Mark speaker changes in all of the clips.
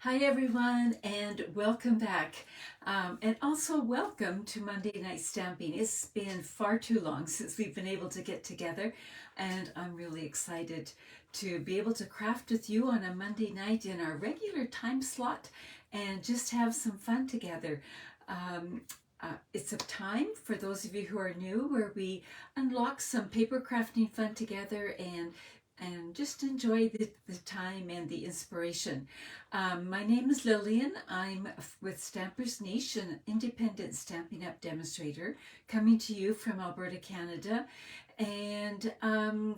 Speaker 1: Hi everyone, and welcome back. And also welcome to Monday Night Stamping. It's been far too long since we've been able to get together, and I'm really excited to be able to craft with you on a Monday night in our regular time slot and just have some fun together. Um, it's a time for those of you who are new where we unlock some paper crafting fun together and just enjoy the time and the inspiration. My name is Lillian. I'm with Stampers Niche, an independent Stampin' Up! Demonstrator, coming to you from Alberta, Canada. And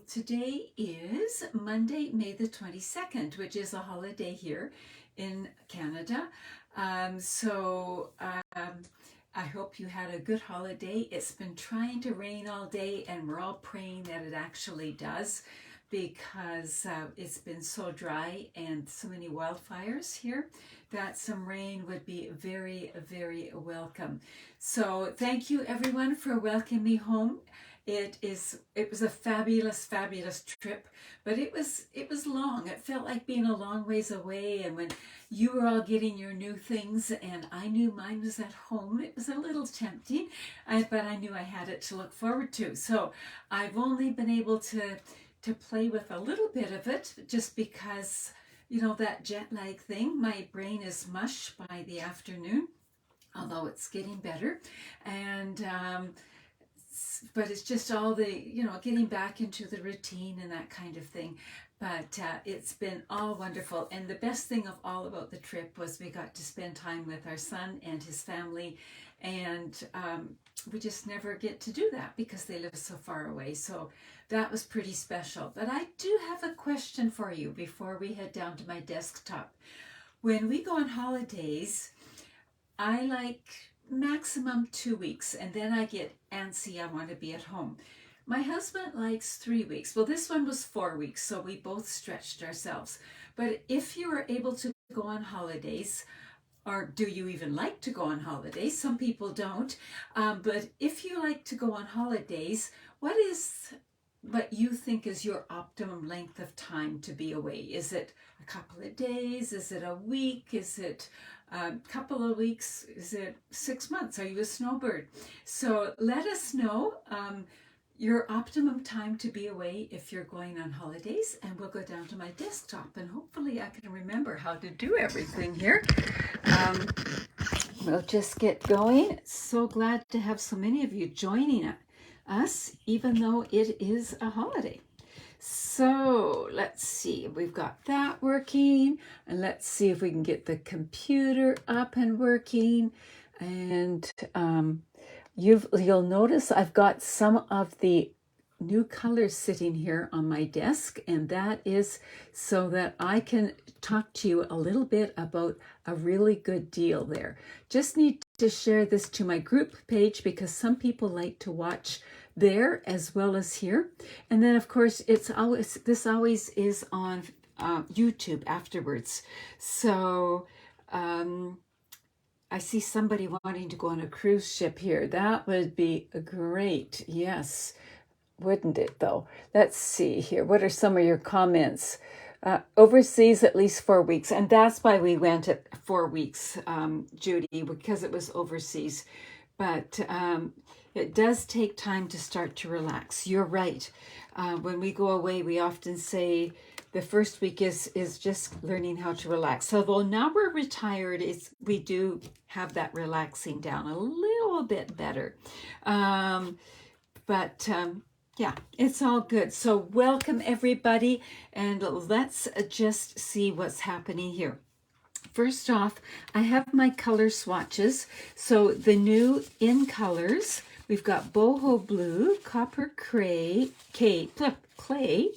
Speaker 1: today is Monday, May the 22nd, which is a holiday here in Canada. I hope you had a good holiday. It's been trying to rain all day, and we're all praying that it actually does, because it's been so dry and so many wildfires here that some rain would be very, very welcome. So thank you everyone for welcoming me home. It was a fabulous trip, but it was long. It felt like being a long ways away, and when you were all getting your new things and I knew mine was at home, it was a little tempting, but I knew I had it to look forward to. So I've only been able to play with a little bit of it, just because, you know, that jet lag thing, my brain is mush by the afternoon, although it's getting better. And but it's just all the, getting back into the routine and that kind of thing. But it's been all wonderful. And the best thing of all about the trip was we got to spend time with our son and his family. And we just never get to do that because they live so far away. So that was pretty special. But I do have a question for you before we head down to my desktop. When we go on holidays, I like maximum 2 weeks, and then I get antsy. I want to be at home. My husband likes 3 weeks. Well, this one was 4 weeks, so we both stretched ourselves. But if you are able to go on holidays, or do you even like to go on holidays? Some people don't. But if you like to go on holidays, what you think is your optimum length of time to be away? Is it a couple of days? Is it a week? Is it a couple of weeks? Is it 6 months? Are you a snowbird? So let us know your optimum time to be away if you're going on holidays, and we'll go down to my desktop and hopefully I can remember how to do everything here. We'll just get going. So glad to have so many of you joining us, even though it is a holiday. So let's see, we've got that working, and let's see if we can get the computer up and working. And you'll notice I've got some of the new colors sitting here on my desk, and that is so that I can talk to you a little bit about a really good deal there. Just need to share this to my group page because some people like to watch there as well as here. And then of course this always is on YouTube afterwards. So I see somebody wanting to go on a cruise ship here. That would be great. Yes. Wouldn't it though? Let's see here. What are some of your comments? Overseas at least 4 weeks. And that's why we went at 4 weeks, Judy, because it was overseas. But it does take time to start to relax. You're right. When we go away, we often say the first week is just learning how to relax. So though now we're retired, we do have that relaxing down a little bit better. Yeah, it's all good. So welcome everybody, and let's just see what's happening here. First off, I have my color swatches. So the new in colors, we've got boho blue, copper clay,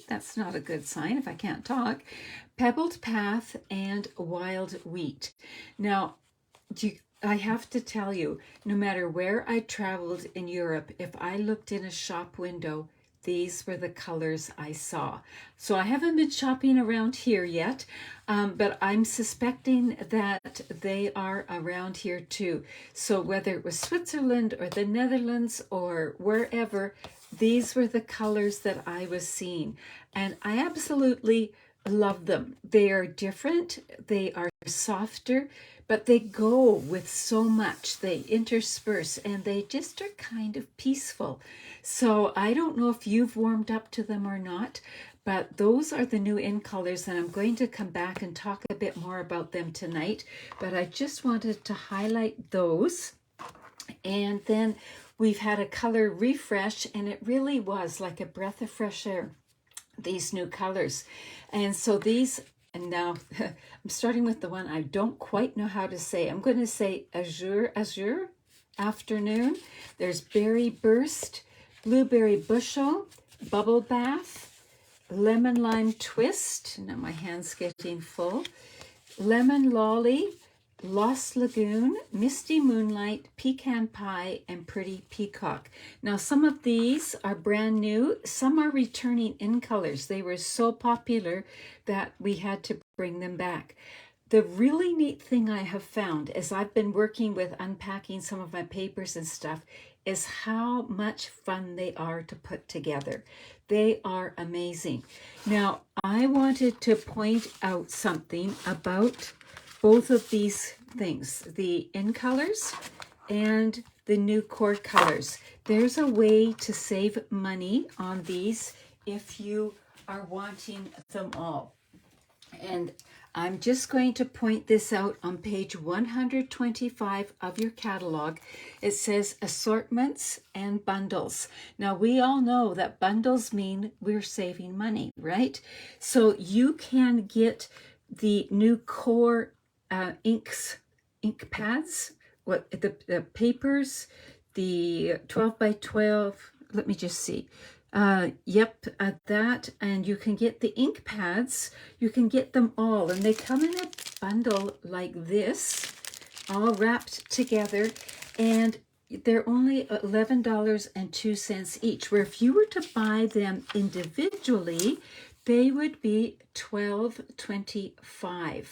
Speaker 1: that's not a good sign if I can't talk, pebbled path, and wild wheat. Now, I have to tell you, no matter where I traveled in Europe, if I looked in a shop window, these were the colors I saw. So I haven't been shopping around here yet, but I'm suspecting that they are around here too. So whether it was Switzerland or the Netherlands or wherever, these were the colors that I was seeing. And I absolutely love them. They are different. They are softer, but they go with so much. They intersperse and they just are kind of peaceful. So I don't know if you've warmed up to them or not, but those are the new in colors, and I'm going to come back and talk a bit more about them tonight. But I just wanted to highlight those. And then we've had a color refresh, and it really was like a breath of fresh air, these new colors. And so these, and now I'm starting with the one I don't quite know how to say. I'm going to say azure, afternoon. There's berry burst, blueberry bushel, bubble bath, lemon lime twist. Now my hand's getting full. Lemon lolly, Lost Lagoon, Misty Moonlight, Pecan Pie, and Pretty Peacock. Now, some of these are brand new. Some are returning in colors. They were so popular that we had to bring them back. The really neat thing I have found as I've been working with unpacking some of my papers and stuff is how much fun they are to put together. They are amazing. Now, I wanted to point out something about both of these things, the in colors and the new cord colors. There's a way to save money on these if you are wanting them all. And I'm just going to point this out on page 125 of your catalog. It says assortments and bundles. Now, we all know that bundles mean we're saving money, right? So you can get the new core ink pads, the papers, the 12 by 12. Let me just see. That, and you can get the ink pads. You can get them all, and they come in a bundle like this, all wrapped together, and they're only $11.02 each, where if you were to buy them individually, they would be $12.25.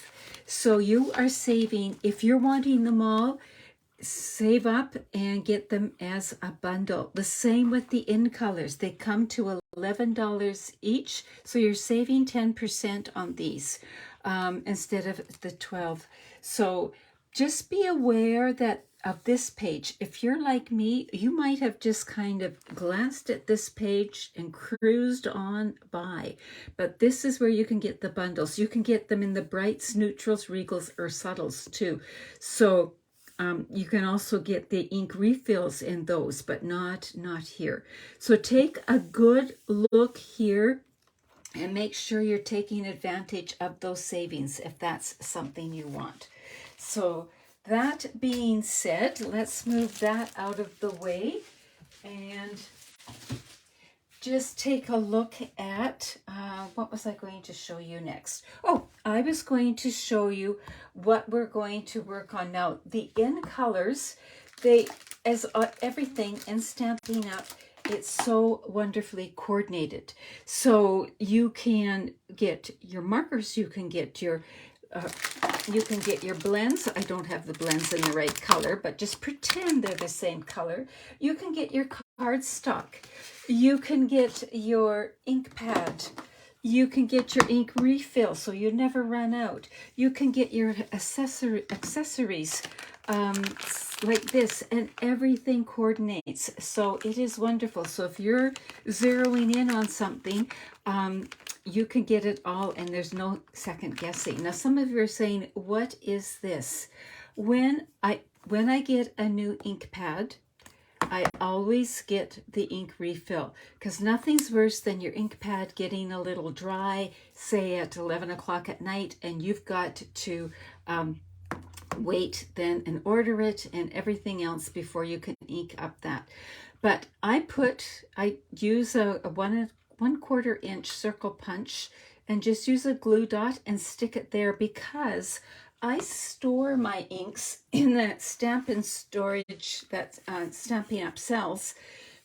Speaker 1: So you are saving, if you're wanting them all, save up and get them as a bundle. The same with the in colors. They come to $11 each, so you're saving 10% on these instead of the 12. So just be aware that of this page. If you're like me, you might have just kind of glanced at this page and cruised on by. But this is where you can get the bundles. You can get them in the brights, neutrals, regals, or subtles too. So you can also get the ink refills in those, but not here. So take a good look here and make sure you're taking advantage of those savings if that's something you want. So that being said, let's move that out of the way and just take a look at, what was I going to show you next? Oh, I was going to show you what we're going to work on now. The in colors, they, as everything in Stampin' Up!, it's so wonderfully coordinated. So you can get your markers, you can get your blends. I don't have the blends in the right color, but just pretend they're the same color. You can get your cardstock. You can get your ink pad. You can get your ink refill so you never run out. You can get your accessories like this, and everything coordinates. So it is wonderful. So if you're zeroing in on something, you can get it all and there's no second guessing. Now, some of you are saying, what is this? When I get a new ink pad, I always get the ink refill, because nothing's worse than your ink pad getting a little dry, say at 11 o'clock at night, and you've got to wait then and order it and everything else before you can ink up that. But I use a 1/4 inch circle punch and just use a glue dot and stick it there, because I store my inks in that Stampin' storage that Stampin' Up! Sells,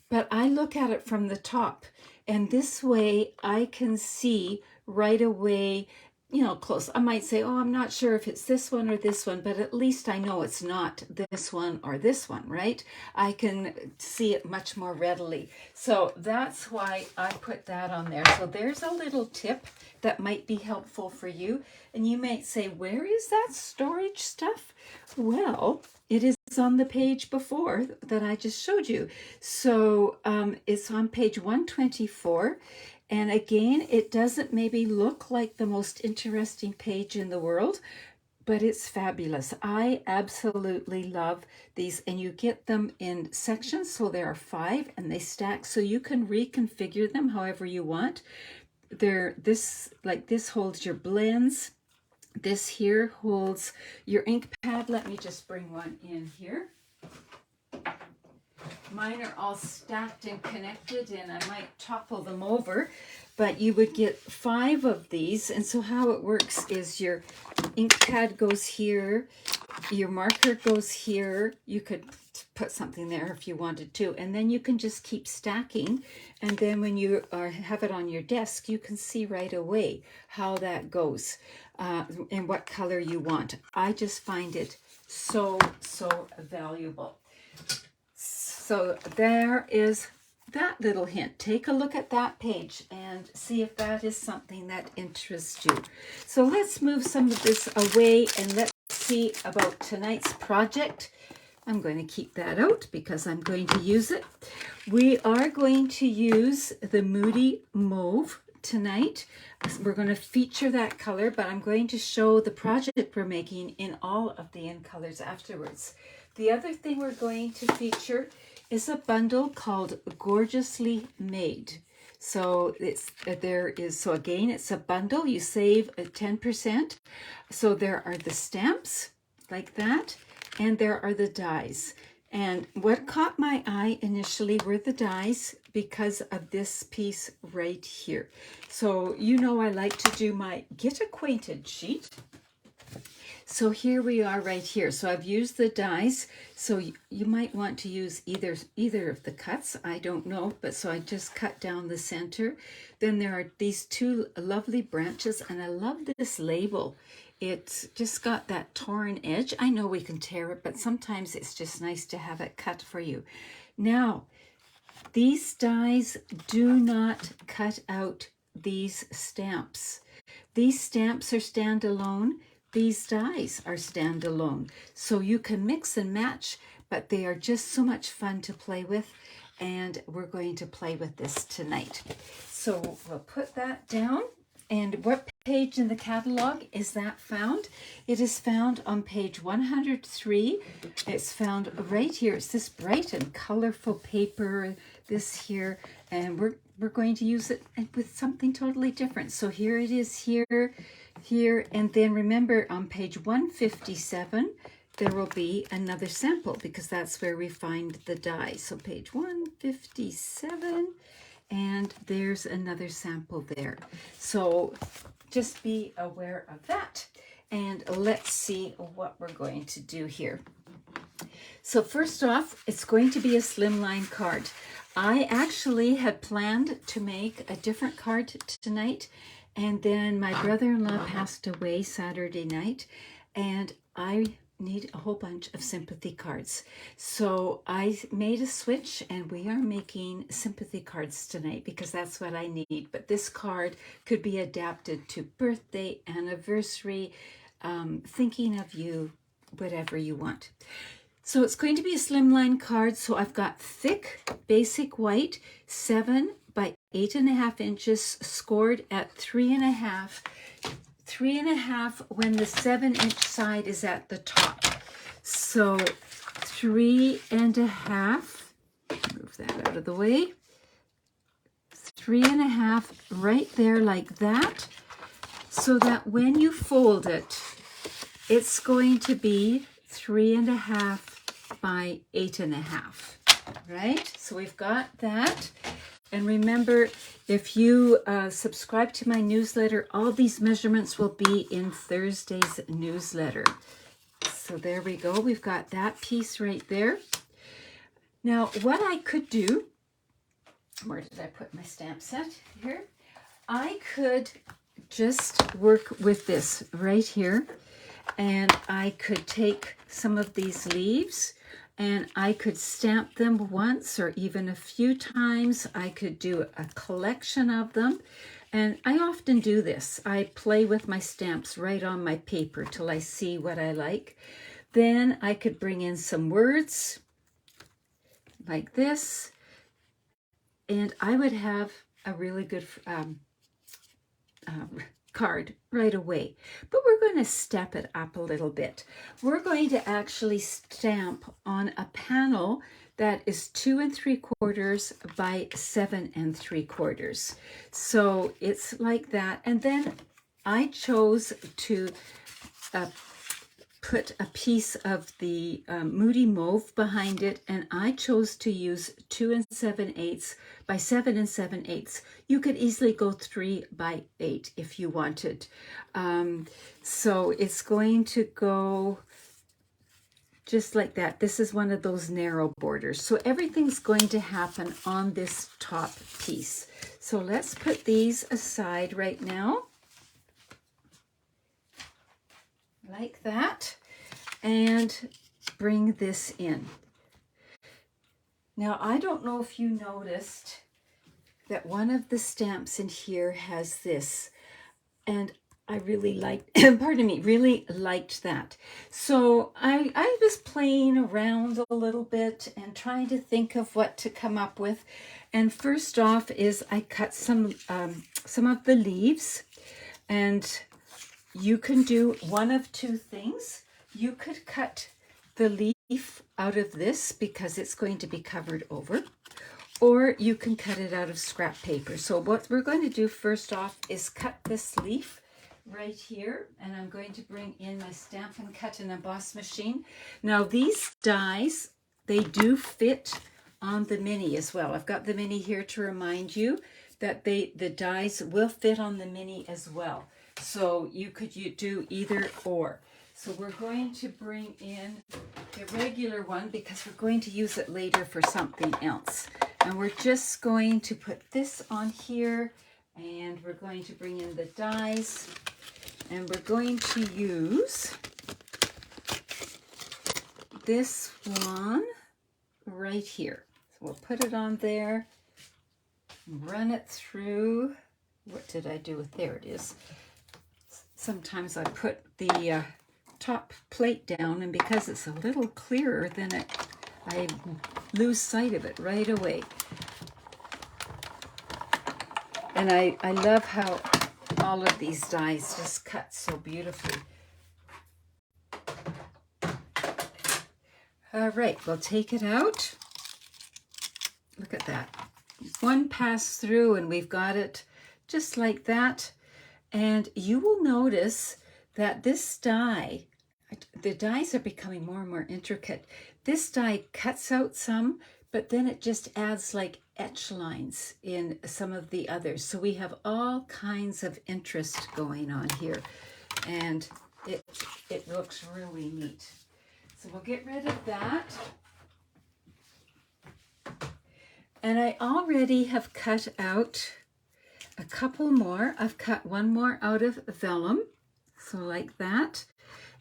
Speaker 1: but I look at it from the top, and this way I can see right away you know, close. I might say, oh, I'm not sure if it's this one or this one, but at least I know it's not this one or this one, right? I can see it much more readily. So that's why I put that on there. So there's a little tip that might be helpful for you. And you might say, where is that storage stuff? Well, it is on the page before that I just showed you. So it's on page 124. And again, it doesn't maybe look like the most interesting page in the world, but it's fabulous. I absolutely love these, and you get them in sections. So there are 5 and they stack, so you can reconfigure them however you want. This holds your blends. This here holds your ink pad. Let me just bring one in here. Mine are all stacked and connected, and I might topple them over, but you would get 5 of these. And so how it works is your ink pad goes here, your marker goes here. You could put something there if you wanted to, and then you can just keep stacking. And then when you have it on your desk, you can see right away how that goes and what color you want. I just find it so valuable. So there is that little hint. Take a look at that page and see if that is something that interests you. So let's move some of this away and let's see about tonight's project. I'm going to keep that out because I'm going to use it. We are going to use the Moody Mauve tonight. We're going to feature that color, but I'm going to show the project we're making in all of the in colors afterwards. The other thing we're going to feature is a bundle called Gorgeously Made. So so again, it's a bundle. You save 10%. So there are the stamps like that, and there are the dies. And what caught my eye initially were the dies because of this piece right here. So you know I like to do my Get Acquainted sheet. So here we are right here. So I've used the dies. So you might want to use either of the cuts. I don't know, but so I just cut down the center. Then there are these 2 lovely branches, and I love this label. It's just got that torn edge. I know we can tear it, but sometimes it's just nice to have it cut for you. Now, these dies do not cut out these stamps. These stamps are standalone. These dies are standalone. So you can mix and match, but they are just so much fun to play with. And we're going to play with this tonight. So we'll put that down. And what page in the catalog is that found? It is found on page 103. It's found right here. It's this bright and colorful paper, this here, and we're going to use it with something totally different. So here it is here, and then remember on page 157, there will be another sample because that's where we find the die. So page 157. And there's another sample there. So just be aware of that. And let's see what we're going to do here. So first off, it's going to be a slimline card. I actually had planned to make a different card tonight. And then my brother-in-law passed away Saturday night. And I need a whole bunch of sympathy cards. So I made a switch, and we are making sympathy cards tonight because that's what I need. But this card could be adapted to birthday, anniversary, thinking of you, whatever you want. So it's going to be a slimline card. So I've got thick basic white, 7 by 8.5 inches, scored at 3.5. 3.5 when the 7-inch side is at the top. So 3.5, move that out of the way. 3.5 right there like that, so that when you fold it, it's going to be 3.5 by 8.5, right? So we've got that. And remember, if you subscribe to my newsletter, all these measurements will be in Thursday's newsletter. So there we go. We've got that piece right there. Now, what I could do, where did I put my stamp set? Here. I could just work with this right here, and I could take some of these leaves and I could stamp them once or even a few times. I could do a collection of them. And I often do this. I play with my stamps right on my paper till I see what I like. Then I could bring in some words like this, and I would have a really good card right away. But we're going to step it up a little bit. We're going to actually stamp on a panel that is 2 3/4 by 7 3/4. So it's like that. And then I chose to put a piece of the Moody Mauve behind it, and I chose to use 2 7/8 by 7 7/8. You could easily go 3 by 8 if you wanted. So it's going to go just like that. This is one of those narrow borders. So everything's going to happen on this top piece. So let's put these aside right now. Like that, and bring this in. Now, I don't know if you noticed that one of the stamps in here has this, and I really liked, pardon me, really liked that. So I was playing around a little bit and trying to think of what to come up with. And first off is I cut some of the leaves, and you can do one of two things. You could cut the leaf out of this because it's going to be covered over, or you can cut it out of scrap paper. So what we're going to do first off is cut this leaf right here, and I'm going to bring in my Stampin' Cut and Emboss machine. Now these dies, they do fit on the mini as well. I've got the mini here to remind you that the dies will fit on the mini as well. So you could do either or. So we're going to bring in the regular one because we're going to use it later for something else. And we're just going to put this on here, and we're going to bring in the dies, and we're going to use this one right here. So we'll put it on there, run it through. What did I do with, there it is. Sometimes I put the top plate down, and because it's a little clearer, then I lose sight of it right away. And I love how all of these dies just cut so beautifully. All right, we'll take it out. Look at that. One pass through, and we've got it just like that. And you will notice that this die, the dies are becoming more and more intricate. This die cuts out some, but then it just adds like etch lines in some of the others. So we have all kinds of interest going on here, and it looks really neat. So we'll get rid of that. And I already have cut out a couple more. I've cut one more out of vellum, so like that.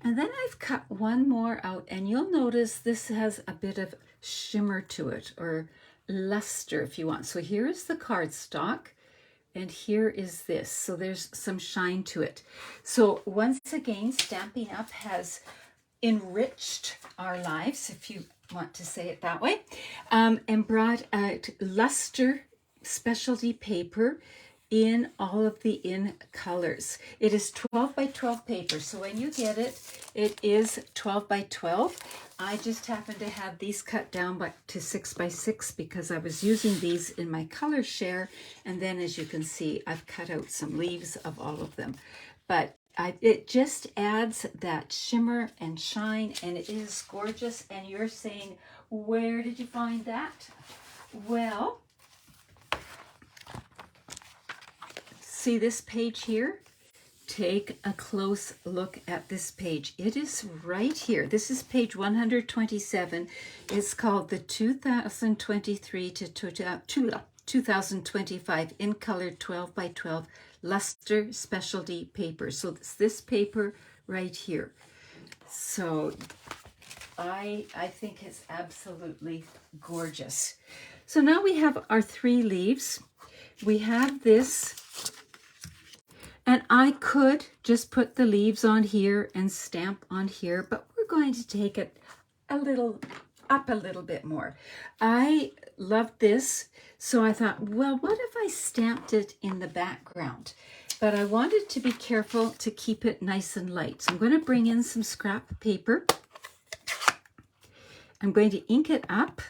Speaker 1: And then I've cut one more out, and you'll notice this has a bit of shimmer to it, or luster if you want. So here's the cardstock, and here is this. So there's some shine to it. So once again, Stampin' Up! Has enriched our lives, if you want to say it that way, and brought out luster specialty paper in all of the in colors. It is 12 by 12 paper, so when you get it, it is 12 by 12. I just happen to have these cut down to 6 by 6 because I was using these in my color share, and then as you can see, I've cut out some leaves of all of them. But it just adds that shimmer and shine, and it is gorgeous. And you're saying, where did you find that? Well, see this page here? Take a close look at this page. It is right here. This is page 127. It's called the 2023 to 2025 in color 12 by 12 luster specialty paper. So it's this paper right here. So I think it's absolutely gorgeous. So now we have our 3 leaves. We have this, and I could just put the leaves on here and stamp on here, but we're going to take it a little bit more. I love this, so I thought, well, what if I stamped it in the background? But I wanted to be careful to keep it nice and light. So I'm going to bring in some scrap paper. I'm going to ink it up,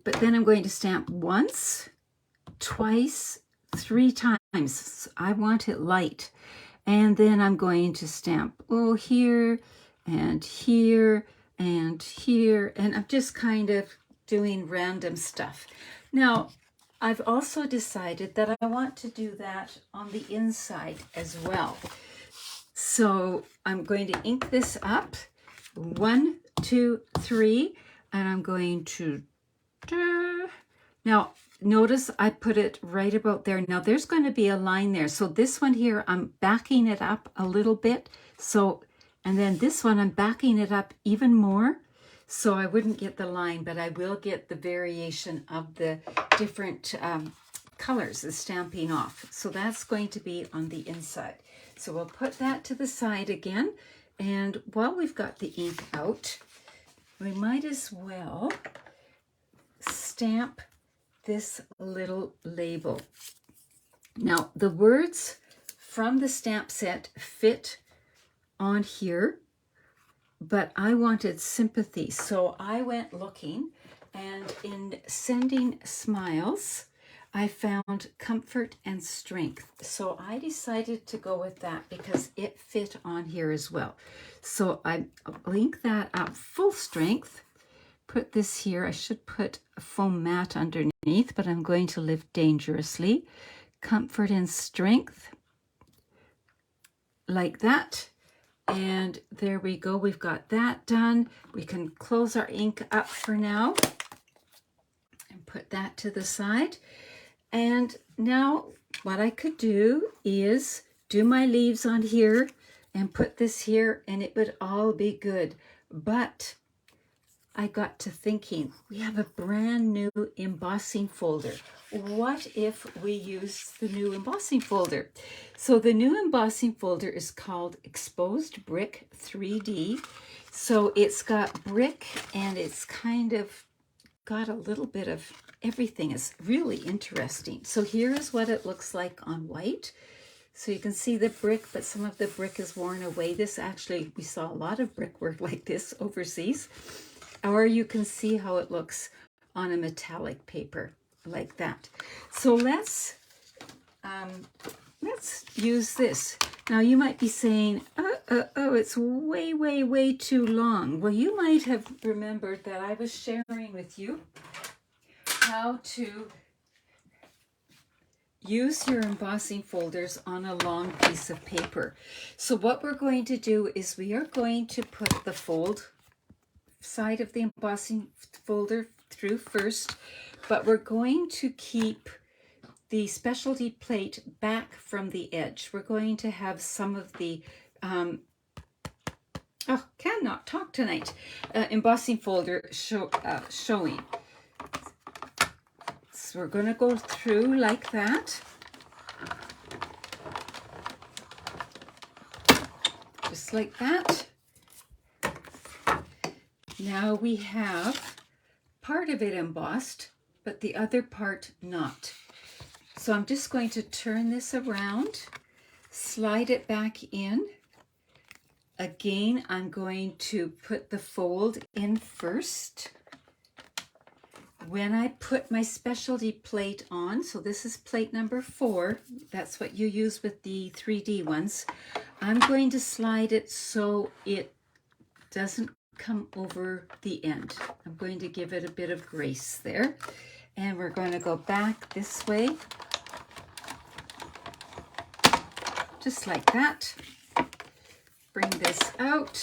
Speaker 1: but then I'm going to stamp once, twice, 3 times. I want it light. And then I'm going to stamp here and here and here. And I'm just kind of doing random stuff. Now, I've also decided that I want to do that on the inside as well. So I'm going to ink this up. 1, 2, 3, and I'm going to, now notice I put it right about there. Now there's going to be a line there. So this one here, I'm backing it up a little bit. So, and then this one, I'm backing it up even more. So I wouldn't get the line, but I will get the variation of the different colors, the stamping off. So that's going to be on the inside. So we'll put that to the side again. And while we've got the ink out, we might as well stamp this little label. Now, the words from the stamp set fit on here, but I wanted sympathy. So I went looking, and in Sending Smiles, I found comfort and strength. So I decided to go with that because it fit on here as well. So I link that up full strength, put this here. I should put a foam mat underneath, but I'm going to live dangerously. Comfort and strength, like that. And there we go. We've got that done. We can close our ink up for now and put that to the side. And now what I could do is do my leaves on here and put this here, and it would all be good. But I got to thinking, we have a brand new embossing folder. What if we use the new embossing folder? So the new embossing folder is called Exposed Brick 3D. So it's got brick, and it's kind of got a little bit of everything. Is really interesting. So here is what it looks like on white. So you can see the brick, but some of the brick is worn away. This actually, we saw a lot of brickwork like this overseas. Or you can see how it looks on a metallic paper like that. So let's use this. Now you might be saying, oh, it's way too long. Well, you might have remembered that I was sharing with you how to use your embossing folders on a long piece of paper. So what we're going to do is we are going to put the fold side of the embossing folder through first, but we're going to keep the specialty plate back from the edge. We're going to have some of the cannot talk tonight, embossing folder showing. So we're going to go through like that. Just like that. Now we have part of it embossed, but the other part not. So I'm just going to turn this around, slide it back in. Again, I'm going to put the fold in first. When I put my specialty plate on, so this is plate number 4, that's what you use with the 3D ones, I'm going to slide it so it doesn't come over the end. I'm going to give it a bit of grace there. And we're going to go back this way, just like that. Bring this out.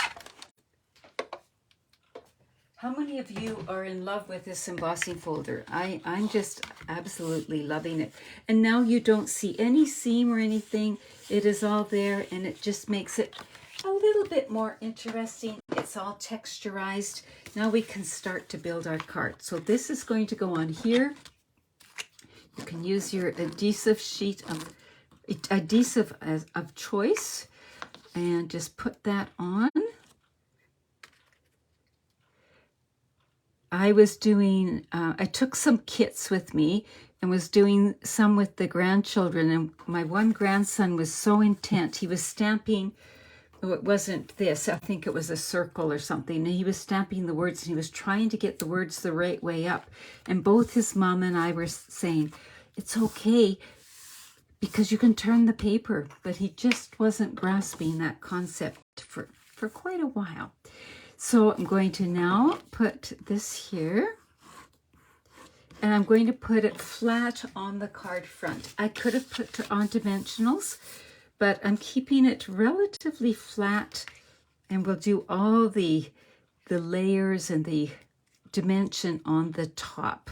Speaker 1: How many of you are in love with this embossing folder? I'm just absolutely loving it. And now you don't see any seam or anything. It is all there, and it just makes it a little bit more interesting. It's all texturized. Now we can start to build our card. So this is going to go on here. You can use your adhesive sheet of choice and just put that on. I was doing, I took some kits with me and was doing some with the grandchildren, and my one grandson was so intent. He was stamping, oh, it wasn't this, I think it was a circle or something, and he was stamping the words, and he was trying to get the words the right way up. And both his mom and I were saying, it's okay, because you can turn the paper, but he just wasn't grasping that concept for quite a while. So I'm going to now put this here, and I'm going to put it flat on the card front. I could have put it on dimensionals, but I'm keeping it relatively flat, and we'll do all the layers and the dimension on the top.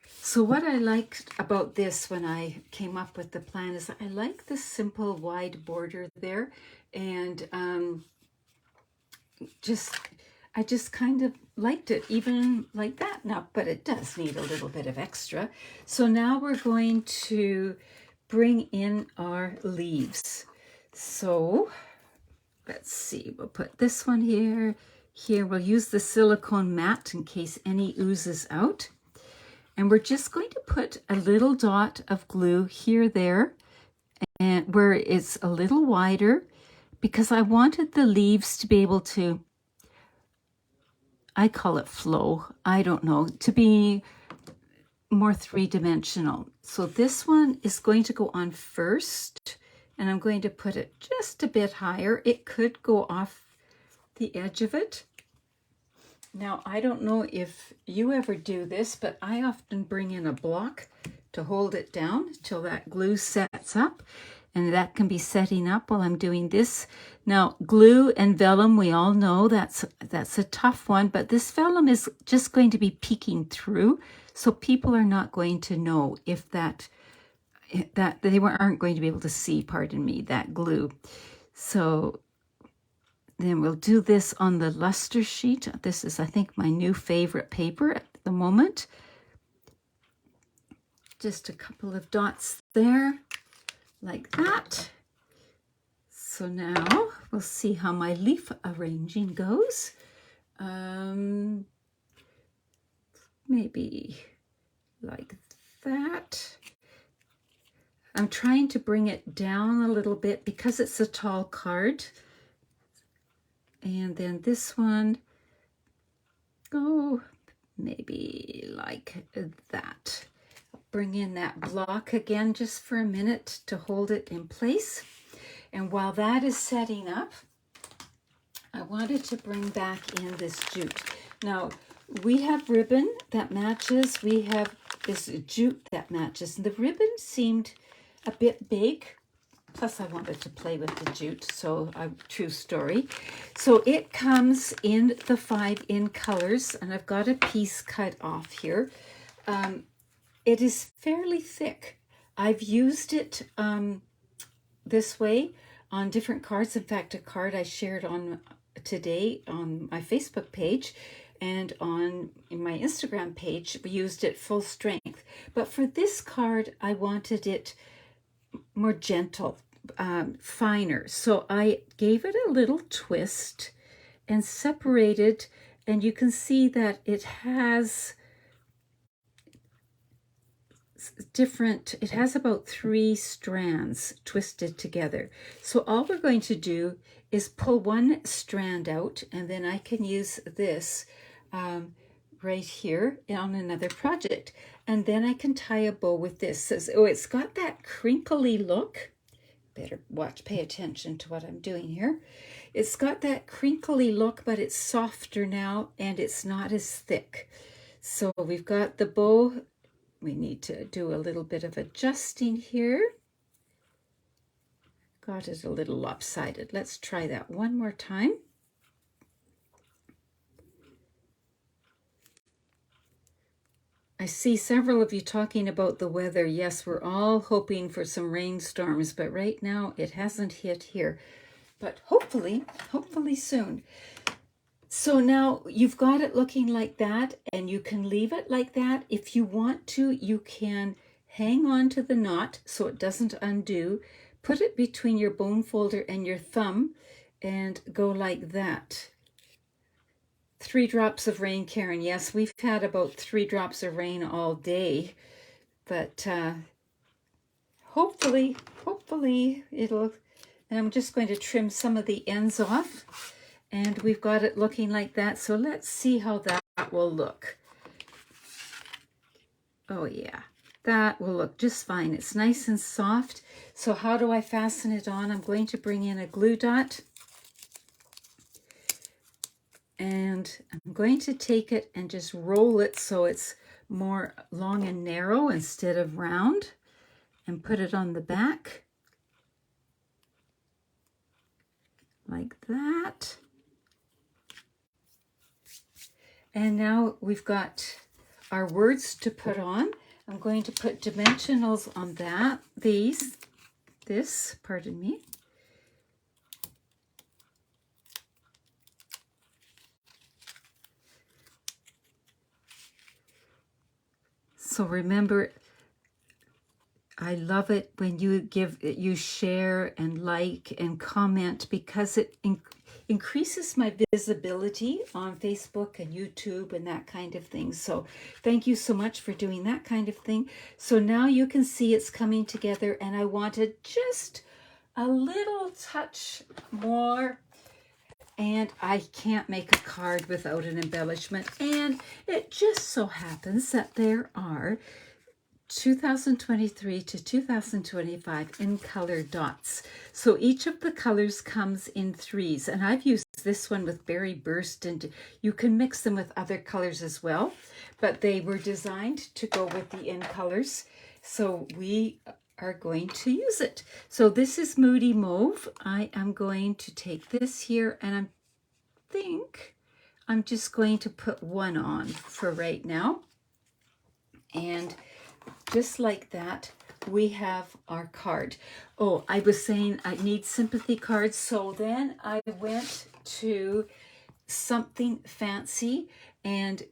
Speaker 1: So what I liked about this when I came up with the plan is I like the simple wide border there, and I just kind of liked it even like that now, but it does need a little bit of extra. So now we're going to bring in our leaves. So let's see, we'll put this one here. Here we'll use the silicone mat in case any oozes out. And we're just going to put a little dot of glue here, there, and where it's a little wider, because I wanted the leaves to be able to, I call it flow, I don't know, to be more three-dimensional. So this one is going to go on first, and I'm going to put it just a bit higher. It could go off the edge of it. Now, I don't know if you ever do this, but I often bring in a block to hold it down till that glue sets up, and that can be setting up while I'm doing this. Now, glue and vellum, we all know that's a tough one, but this vellum is just going to be peeking through, so people are not going to know if that they aren't going to be able to see, pardon me, that glue. So then we'll do this on the luster sheet. This is, I think, my new favorite paper at the moment. Just a couple of dots there, like that. So now we'll see how my leaf arranging goes. Maybe like that. I'm trying to bring it down a little bit because it's a tall card. And then this one, oh, maybe like that. I'll bring in that block again just for a minute to hold it in place. And while that is setting up, I wanted to bring back in this jute. Now, we have ribbon that matches. We have this jute that matches. And the ribbon seemed a bit big. Plus, I wanted to play with the jute, so true story. So it comes in the 5 colors, and I've got a piece cut off here. It is fairly thick. I've used it this way on different cards. In fact, a card I shared on today on my Facebook page and in my Instagram page, we used it full strength. But for this card, I wanted it more gentle, finer. So I gave it a little twist and separated, and you can see that it has about 3 strands twisted together. So all we're going to do is pull one strand out, and then I can use this right here on another project. And then I can tie a bow with this. So it's got that crinkly look. Better pay attention to what I'm doing here. It's got that crinkly look, but it's softer now, and it's not as thick. So we've got the bow. We need to do a little bit of adjusting here. Got it a little lopsided. Let's try that one more time. I see several of you talking about the weather. Yes, we're all hoping for some rainstorms, but right now it hasn't hit here. But hopefully soon. So now you've got it looking like that, and you can leave it like that. If you want to, you can hang on to the knot so it doesn't undo. Put it between your bone folder and your thumb and go like that. 3 drops of rain, Karen. Yes, we've had about 3 drops of rain all day, but hopefully it'll, and I'm just going to trim some of the ends off, and we've got it looking like that. So let's see how that will look. Oh yeah, that will look just fine. It's nice and soft. So how do I fasten it on? I'm going to bring in a glue dot, and I'm going to take it and just roll it so it's more long and narrow instead of round, and put it on the back like that. And now we've got our words to put on. I'm going to put dimensionals on this, pardon me. So remember, I love it when you share and like and comment, because it increases my visibility on Facebook and YouTube and that kind of thing. So thank you so much for doing that kind of thing. So now you can see it's coming together, and I wanted just a little touch more. And I can't make a card without an embellishment. And it just so happens that there are 2023 to 2025 in color dots. So each of the colors comes in 3s, and I've used this one with Berry Burst, and you can mix them with other colors as well, but they were designed to go with the in colors, so we are going to use it. So this is Moody Mauve. I am going to take this here, and I think I'm just going to put 1 on for right now, and just like that, we have our card. Oh, I was saying I need sympathy cards, so then I went to Something Fancy and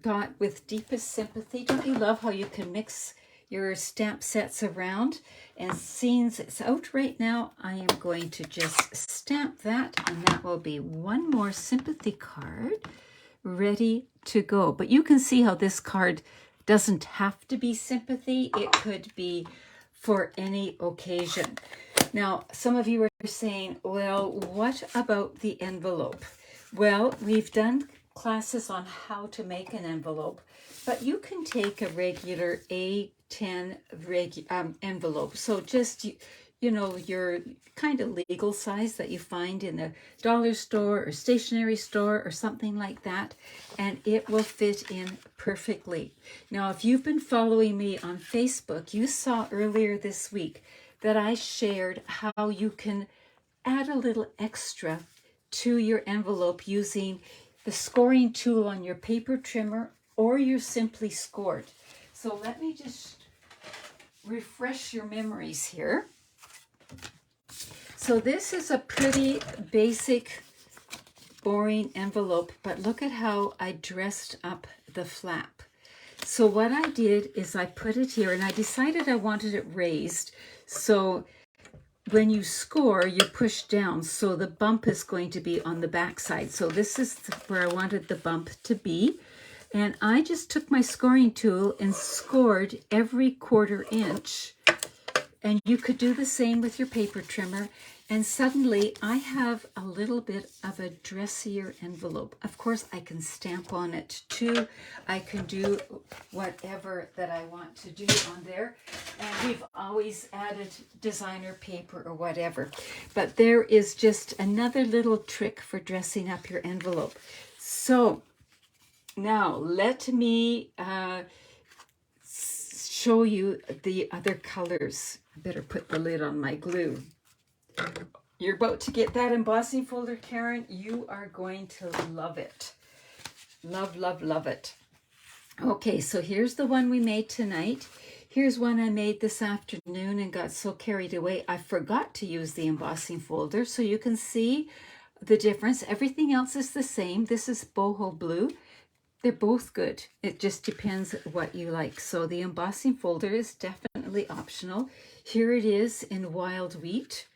Speaker 1: thought with Deepest Sympathy. Don't you love how you can mix your stamp sets around? And since it's out right now, I am going to just stamp that, and that will be 1 more sympathy card ready to go. But you can see how this card doesn't have to be sympathy. It could be for any occasion. Now, some of you are saying, well, what about the envelope? Well, we've done classes on how to make an envelope, but you can take a regular A10 envelope. So just, you know, your kind of legal size that you find in a dollar store or stationery store or something like that, and it will fit in perfectly. Now, if you've been following me on Facebook, you saw earlier this week that I shared how you can add a little extra to your envelope using the scoring tool on your paper trimmer or your Simply Scored. So let me just refresh your memories here. So this is a pretty basic, boring envelope, but look at how I dressed up the flap. So what I did is I put it here, and I decided I wanted it raised. So when you score, you push down, so the bump is going to be on the back side. So this is where I wanted the bump to be. And I just took my scoring tool and scored every 1/4 inch. And you could do the same with your paper trimmer. And suddenly I have a little bit of a dressier envelope. Of course, I can stamp on it too. I can do whatever that I want to do on there. And we've always added designer paper or whatever. But there is just another little trick for dressing up your envelope. So now let me show you the other colors. I better put the lid on my glue. You're about to get that embossing folder, Karen. You are going to love it. Love, love, love it. Okay, so here's the one we made tonight. Here's one I made this afternoon and got so carried away I forgot to use the embossing folder, so you can see the difference. Everything else is the same. This is boho blue. They're both good. It just depends what you like. So the embossing folder is definitely optional. Here it is in wild wheat.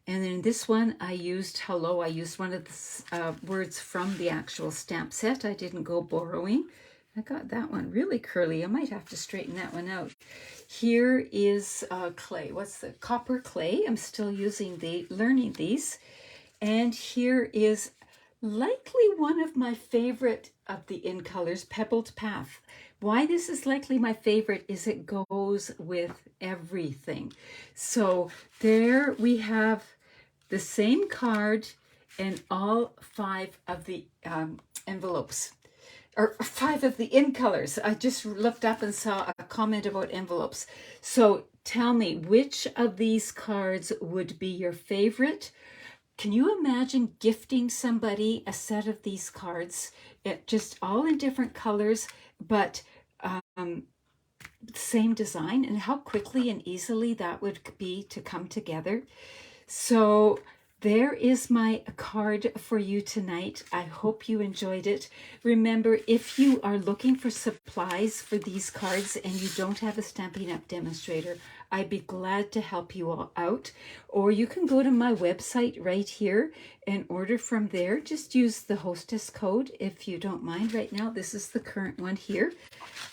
Speaker 1: And then this one I used hello. I used one of the words from the actual stamp set. I didn't go borrowing. I got that one really curly. I might have to straighten that one out. Here is clay. What's the copper clay? I'm still using learning these. And here is likely one of my favorite of the in colors, Pebbled Path. Why this is likely my favorite is it goes with everything. So there we have the same card and all 5 of the envelopes, or 5 of the in colors. I just looked up and saw a comment about envelopes. So tell me, which of these cards would be your favorite? Can you imagine gifting somebody a set of these cards, just all in different colors, but same design, and how quickly and easily that would be to come together? So there is my card for you tonight. I hope you enjoyed it. Remember, if you are looking for supplies for these cards and you don't have a Stampin' Up! Demonstrator, I'd be glad to help you all out. Or you can go to my website right here and order from there. Just use the hostess code if you don't mind. Right now, this is the current one here.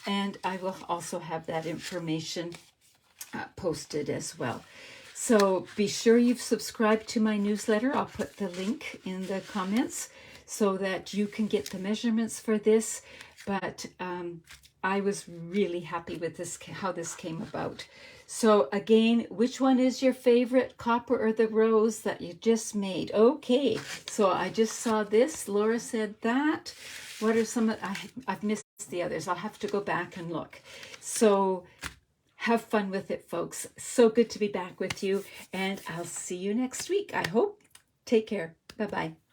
Speaker 1: And I will also have that information posted as well. So be sure you've subscribed to my newsletter. I'll put the link in the comments so that you can get the measurements for this. But I was really happy with this, how this came about. So again, which one is your favorite, copper or the rose that you just made? Okay, so I just saw this. Laura said that. What are some of, I've missed the others. I'll have to go back and look. So have fun with it, folks. So good to be back with you, and I'll see you next week, I hope. Take care. Bye-bye.